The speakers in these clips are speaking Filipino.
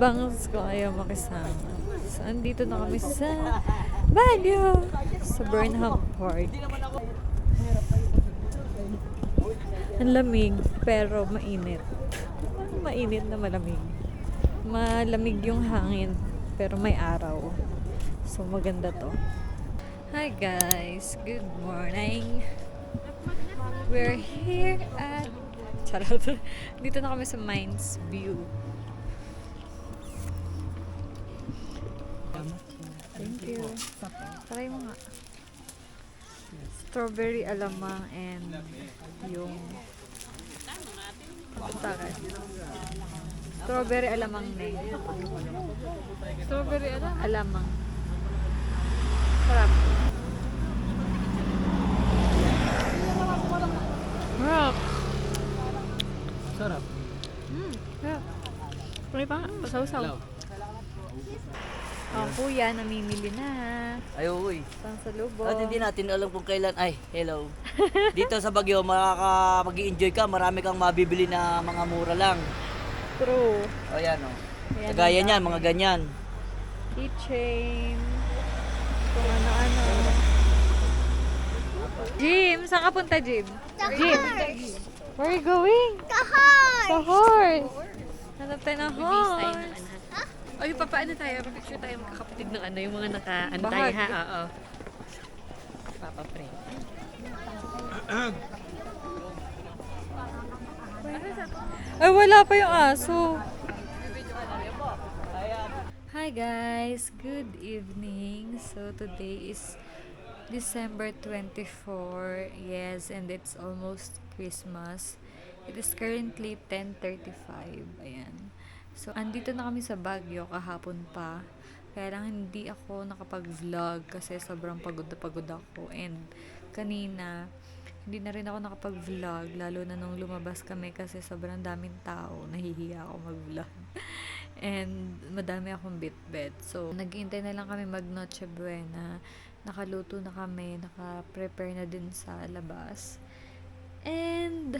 bangs ko ayaw makisama. So, andito na kami sa Baguio, sa Burnham Park. Ang lamig, pero mainit. Mainit na malamig. Malamig yung hangin, pero may araw. So, maganda to. Hi guys, good morning. We're here at charot. Dito na kami sa Mines View. Thank you. Try mo nga. Strawberry alamang and yung patakas. Strawberry alamang na yun. Strawberry alamang. Sarap. Sarap. Sarap. Sarap. Pwede pa nga, pasaw-saw. Oh, kuya, namimili na. Ay, uy. Pangsalubong. At hindi natin alam kung kailan. Ay, hello. Dito sa Baguio, mag-i-enjoy ka. Marami kang mabibili na mga mura lang. True. O yan, o. Ayan, Kagaya ang niyan, dami. mga ganyan. Keychain. Kung ano-ano. Jim, saan ka punta, Jim? Jim. Where are you going? Sa horse. Hanap tayo ng horse. O yung papaano tayo, picture tayo magkakapatid ng ano, yung mga naka-antay Bahag. ha, oo. Papa Pre. Ay, wala pa yung aso. Hi guys, good evening. So today is December 24. Yes, and it's almost Christmas. It is currently 10:35. Ayan. So andito na kami sa Baguio kahapon pa. Kaya lang hindi ako nakapag-vlog kasi sobrang pagod na pagod ako. And kanina, hindi na rin ako nakapag-vlog, lalo na nung lumabas kami kasi sobrang daming tao, nahihiya ako mag-vlog. And madami akong bitbit. So, nag-iintay na lang kami mag Noche Buena. Nakaluto na kami, naka-prepare na din sa labas. And,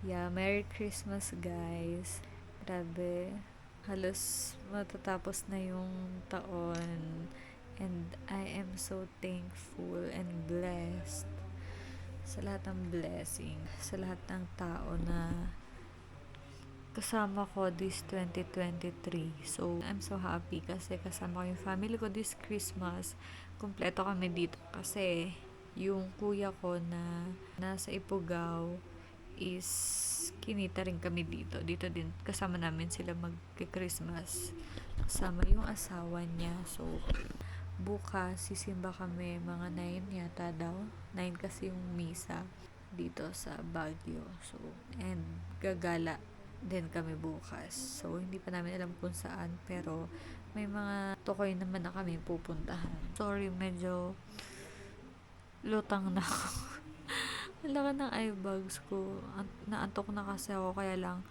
yeah, Merry Christmas guys. Grabe, halos matatapos na yung taon. And I am so thankful and blessed sa lahat ng blessing, sa lahat ng tao na kasama ko this 2023. So, I'm so happy kasi kasama ko yung family ko this Christmas. Kompleto kami dito kasi yung kuya ko na nasa Ifugao is kinita rin kami dito. Dito din kasama namin sila mag-Christmas. Kasama yung asawa niya. So, bukas sisimba kami mga 9 yata daw. 9 kasi yung misa dito sa Baguio. So, and gagala din kami bukas. So, hindi pa namin alam kung saan, pero may mga tukoy naman na kami pupuntahan. Sorry, medyo lutang na ako. Ang laki ng eye bags ko. Naantok na kasi ako, kaya lang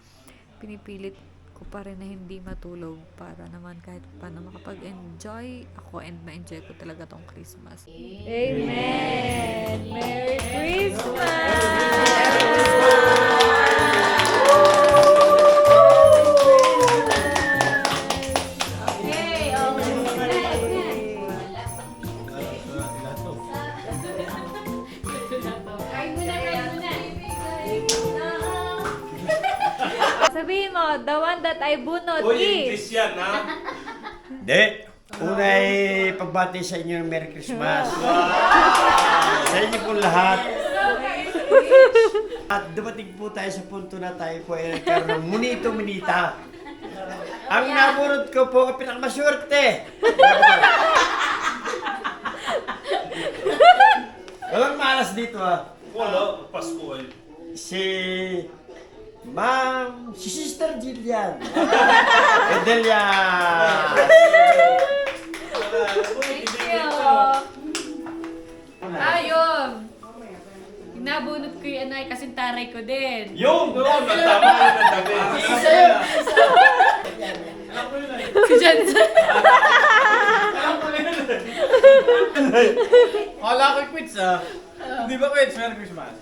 pinipilit ko pa rin na hindi matulog para naman kahit paano makapag-enjoy ako and ma-enjoy ko talaga tong Christmas. Amen! Merry Sabihin mo, the one that I bunot Uy, is... English yan, ha? Hindi. Unay pagbati sa inyo ng Merry Christmas. Sa inyo po lahat. At dumating po tayo sa punto na tayo po ay nagkaroon ng munito-munita. Ang nabunod ko po ang pinakamaswerte. Walang malas dito Wala, Pasko ay. Si Sister Jillian. Edelia. Thank you! Ayun! Nabunot ko yung anay kasi taray ko din. Yung! Doon! Tama yun ang gabi. Si Jansen. Kala ko quits Hindi ba quits? Merry Christmas.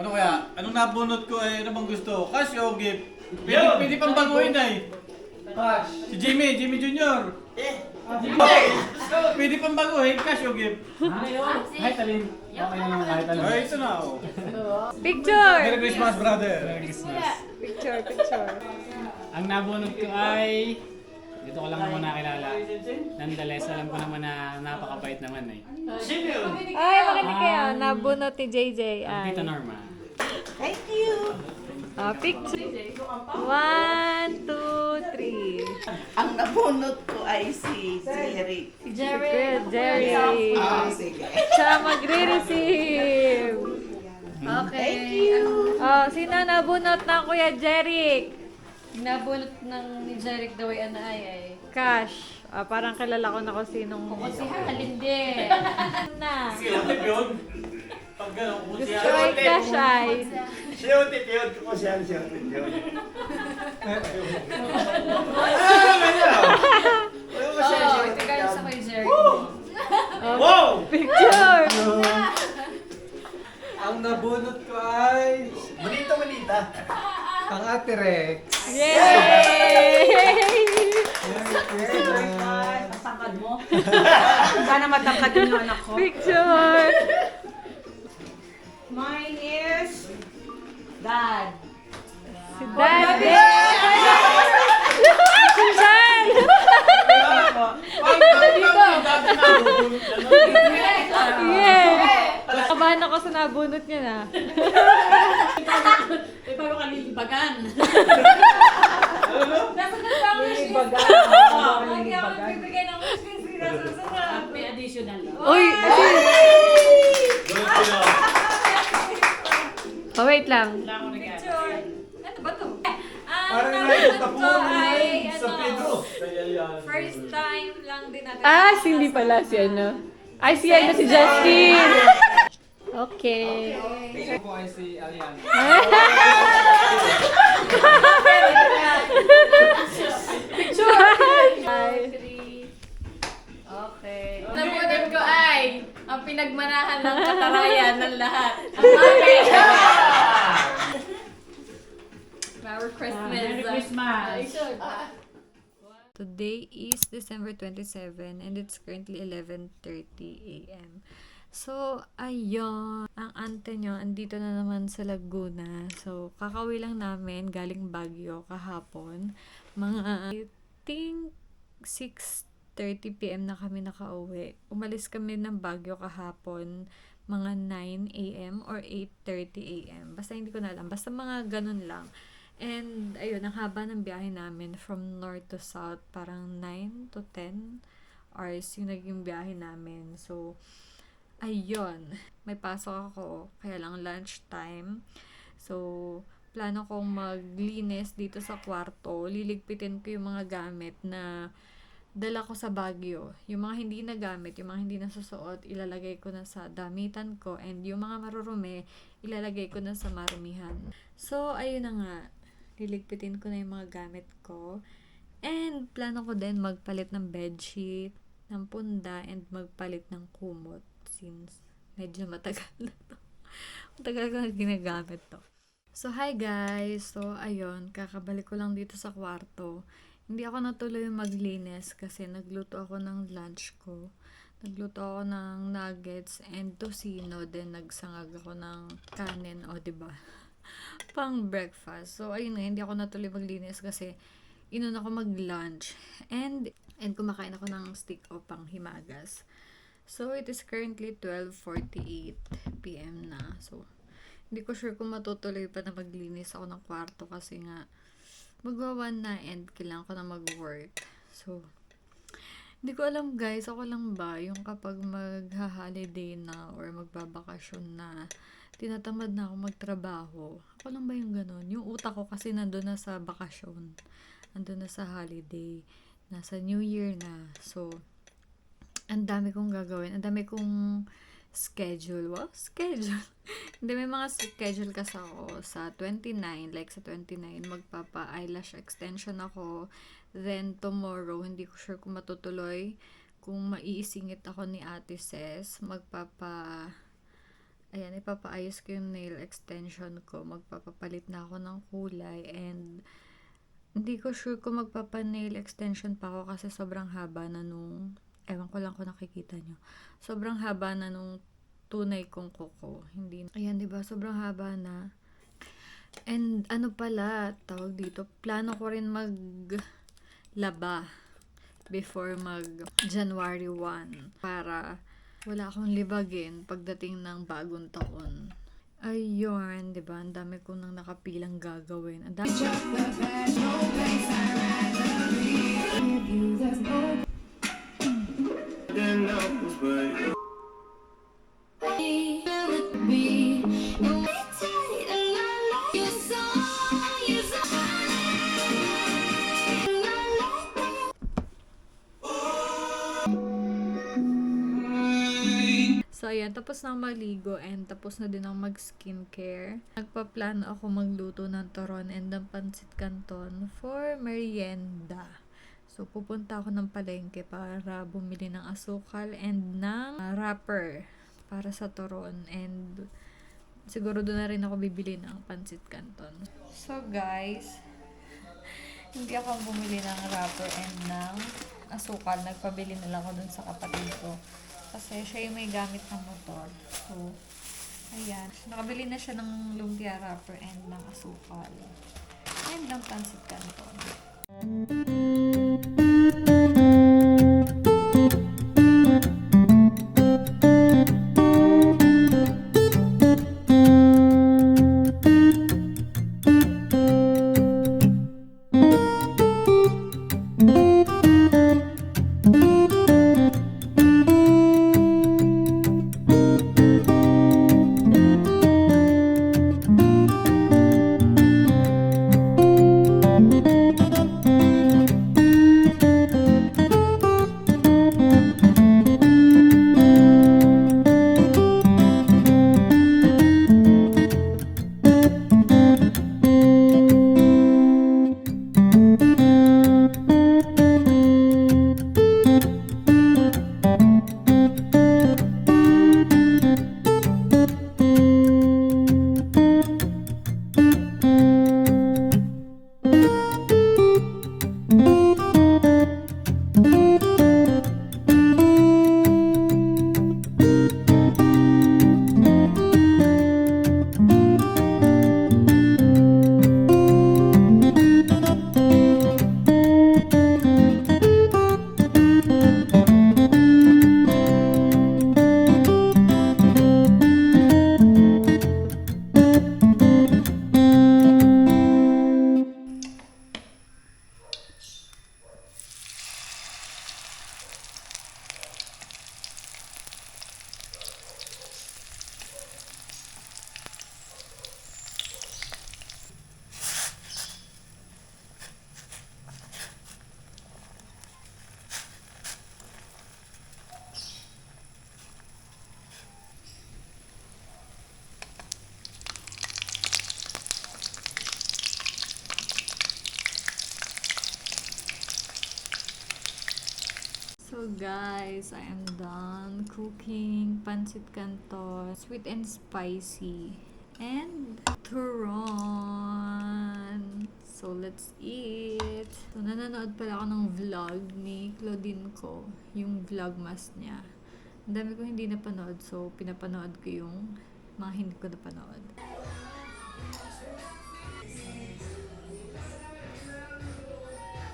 Ano kaya? Anong nabunot ko ay ano bang gusto? Cash o gift? Pwede pang baguhin ay. Si Jimmy Jr. Pwede pang baguhin, cash o gift? Kahit alin. Okay na naman kahit alin. Ay, ito na oh. Picture! Merry Christmas, brother. Merry Christmas. Picture. Ang nabunod ko ay dito ko lang naman nakilala. Nonetheless, alam ko naman na napakabait naman eh. Ay, makinig kayo. Nabunot ni JJ. Ang Ay. Tita Norma. Picture. 1, 2, 3. Ang nabunot ko ay si Jerry. Jerry. Jerry. Sige. Siya magre-receive. Okay. Oh, sino nabunot ng Kuya Jeric? Nabunot ng ni Jeric daw ay anay ay. Cash. Parang kilala ko na kung sinong... Si Halinde. na. Utip yun. Pag gano'n, kung Gusto ay cash ay. Si Utip yun. Kung siya si Utip yun. Oo, ito kayo sa kay Jeric. Wow! Picture! Ang nabunot ko ay Manita. ang Ate Rex. Yay! Matangkad mo. Sana matangkad yung anak ko. Picture! Mine is Dad. Si Daddy! Si Jan! Yeah! Kabahan ako sa nabunot niya na. Eh, paano ka nilibagan? May additional. Uy! Oh, wait lang. Parang ay, sa Pedro. first time lang din natin. Hindi pala si ano. Ay, si ano, si Justin. Okay. Ito po ay si Alian. Okay. Nabunod ko ay ang pinagmanahan ng katarayan ng lahat. Ang mami! Merry Christmas! Merry Christmas! Ay, sure. Today is December 27 and it's currently 11:30 a.m. So, ayun. Ang ante nyo, andito na naman sa Laguna. So, kakauwi lang namin galing Baguio kahapon. Mga, I think, 6:30 p.m. na kami nakauwi. Umalis kami ng Baguio kahapon mga 9 a.m. or 8:30 a.m. Basta hindi ko na alam. Basta mga ganun lang. And, ayun, ang haba ng biyahe namin from north to south, parang 9 to 10 hours yung naging biyahe namin. So, ayun, may pasok ako, kaya lang lunchtime. So, plano kong maglinis dito sa kwarto. Liligpitin ko yung mga gamit na dala ko sa Baguio. Yung mga hindi na gamit, yung mga hindi nasusuot, ilalagay ko na sa damitan ko. And yung mga marurumi, ilalagay ko na sa marumihan. So, ayun na nga. Liligpitin ko na yung mga gamit ko. And, plano ko din magpalit ng bedsheet, ng punda, and magpalit ng kumot. Since, medyo matagal na to. Matagal ko na ginagamit to. So, hi guys! So, ayun, kakabalik ko lang dito sa kwarto. Hindi ako natuloy maglinis kasi nagluto ako ng lunch ko. Nagluto ako ng nuggets and tocino. Then, nagsangag ako ng kanin. O, diba? Pang breakfast. So, ayun na, hindi ako natuloy maglinis kasi inuna ko mag-lunch. And kumakain ako ng steak o pang himagas. So, it is currently 12:48 p.m. na. So, hindi ko sure kung matutuloy pa na maglinis ako ng kwarto kasi nga magwa-1 na and kailangan ko na mag-work. So, hindi ko alam guys, ako lang ba yung kapag magha-holiday na or magbabakasyon na tinatamad na ako magtrabaho. Ako lang ba yung ganun? Yung utak ko kasi nandun na sa bakasyon. Nandun na sa holiday. Nasa New Year na. So, ang dami kong gagawin. Ang dami kong schedule. Wow, schedule. Hindi, may mga schedule kasi ako sa 29. Like sa 29, magpapa-eyelash extension ako. Then, tomorrow, hindi ko sure kung matutuloy. Kung maiisingit ako ni Ate Ses, Ayan, ipapaayos ko yung nail extension ko. Magpapapalit na ako ng kulay and hindi ko sure kung magpapa-nail extension pa ako kasi sobrang haba na nung, ewan ko lang kung nakikita nyo. Sobrang haba na nung tunay kong kuko. Hindi, ayan, diba? Sobrang haba na. And ano pala, tawag dito, plano ko rin maglaba before mag January 1 para wala akong libagin pagdating ng bagong taon. Ayun, di ba? Ang dami ko nang nakapilang gagawin. Ang dami. So, ayan, tapos na maligo and tapos na din ang mag-skincare. Nagpa-plan ako magluto ng turon and ng pancit canton for merienda. So, pupunta ako ng palengke para bumili ng asukal and ng wrapper para sa turon. And siguro doon na rin ako bibili ng pancit canton. So, guys, hindi ako bumili ng wrapper and ng asukal. Nagpabili na lang ako dun sa kapatid ko. Kasi siya yung may gamit ng motor. So, ayan. Nakabili na siya ng lumpia wrapper and ng asukal. And ng pancit canton. So guys, I am done cooking pancit canton, sweet and spicy, and turon. So let's eat. So nanonood pala ako ng vlog ni Claudine ko, yung vlogmas niya. Ang dami ko hindi napanood, so pinapanood ko yung mga hindi ko napanood.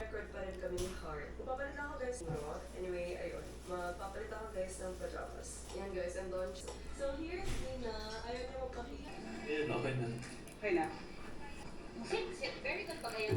Record pa rin kami ni Heart. Papapalit lang ako guys. Anyway, ayun. Magpapalit ako guys ng pajamas. Yan guys, and doon. So here's Nina. Ayaw niya magpakita. Okay na. Okay na. Very good pa kayo.